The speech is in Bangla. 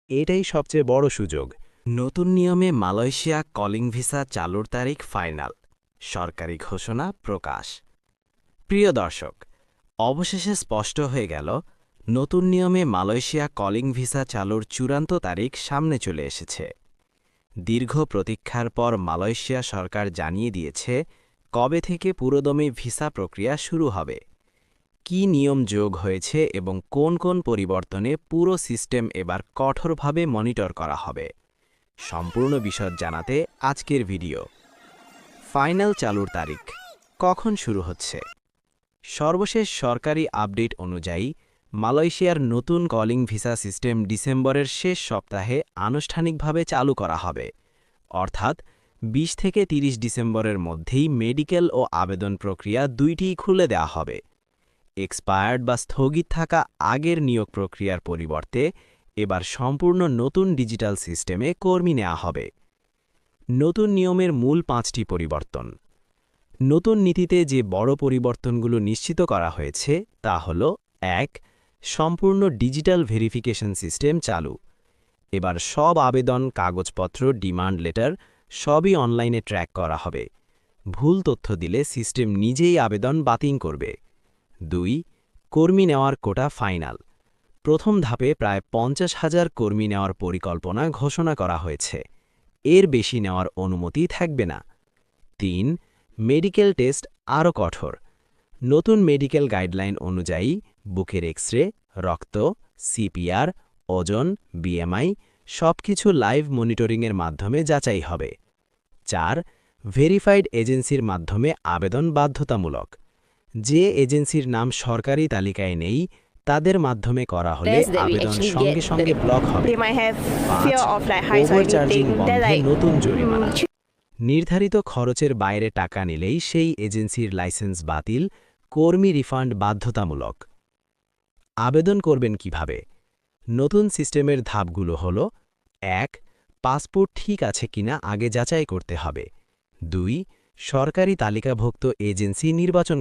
এটাই সবচেয়ে বড় সুযোগ। নতুন নিয়মে মালয়েশিয়া কলিং ভিসা চালুর তারিখ ফাইনাল, সরকারি ঘোষণা প্রকাশ। প্রিয় দর্শক, অবশেষে স্পষ্ট হয়ে গেল, নতুন নিয়মে মালয়েশিয়া কলিং ভিসা চালুর চূড়ান্ত তারিখ সামনে চলে এসেছে। দীর্ঘ প্রতীক্ষার পর মালয়েশিয়া সরকার জানিয়ে দিয়েছে কবে থেকে পুরোদমে ভিসা প্রক্রিয়া শুরু হবে, কী নিয়ম যোগ হয়েছে এবং কোন কোন পরিবর্তনে পুরো সিস্টেম এবার কঠোরভাবে মনিটর করা হবে। সম্পূর্ণ বিশদ জানাতে আজকের ভিডিও। ফাইনাল চালুর তারিখ কখন শুরু হচ্ছে? সর্বশেষ সরকারি আপডেট অনুযায়ী মালয়েশিয়ার নতুন কলিং ভিসা সিস্টেম ডিসেম্বরের শেষ সপ্তাহে আনুষ্ঠানিকভাবে চালু করা হবে, অর্থাৎ ২০ থেকে ৩০ ডিসেম্বরের মধ্যেই মেডিকেল ও আবেদন প্রক্রিয়া দুইটিই খুলে দেওয়া হবে। এক্সপায়ার্ড বা স্থগিত থাকা আগের নিয়োগ প্রক্রিয়ার পরিবর্তে এবার সম্পূর্ণ নতুন ডিজিটাল সিস্টেমে কর্মী নেওয়া হবে। নতুন নিয়মের মূল ৫টি পরিবর্তন। নতুন নীতিতে যে বড় পরিবর্তনগুলো নিশ্চিত করা হয়েছে তা হল: ১. সম্পূর্ণ ডিজিটাল ভেরিফিকেশন সিস্টেম চালু। এবার সব আবেদন, কাগজপত্র, ডিমান্ড লেটার সবই অনলাইনে ট্র্যাক করা হবে। ভুল তথ্য দিলে সিস্টেম নিজেই আবেদন বাতিল করবে। ২. কর্মী নেওয়ার কোটা ফাইনাল। প্রথম ধাপে প্রায় ৫০,০০০ কর্মী নেওয়ার পরিকল্পনা ঘোষণা করা হয়েছে। এর বেশি নেওয়ার অনুমতি থাকবে না। ৩. মেডিকেল টেস্ট আরও কঠোর। নতুন মেডিকেল গাইডলাইন অনুযায়ী বুকের এক্স-রে, রক্ত, সিপিআর, ওজন, বিএমআই সবকিছু লাইভ মনিটরিংয়ের মাধ্যমে যাচাই হবে। ৪. ভেরিফাইড এজেন্সির মাধ্যমে আবেদন বাধ্যতামূলক। যে এজেন্সির নাম সরকারি তালিকায় নেই তাদের মাধ্যমে করা হলে That we আবেদন actually সঙ্গে get সঙ্গে ব্লক হবে। they might have ৫. fear of like heights or ওভারচার্জিং anything. বন্ধে They're like নতুন জরিমানা। নির্ধারিত খরচের বাইরে টাকা নিলেই সেই এজেন্সির লাইসেন্স বাতিল, কর্মী রিফান্ড বাধ্যতামূলক। আবেদন করবেন কিভাবে? নতুন সিস্টেমের ধাপগুলো হল: ১. পাসপোর্ট ঠিক আছে কিনা আগে যাচাই করতে হবে। ২. সরকারি তালিকাভুক্ত এজেন্সি নির্বাচন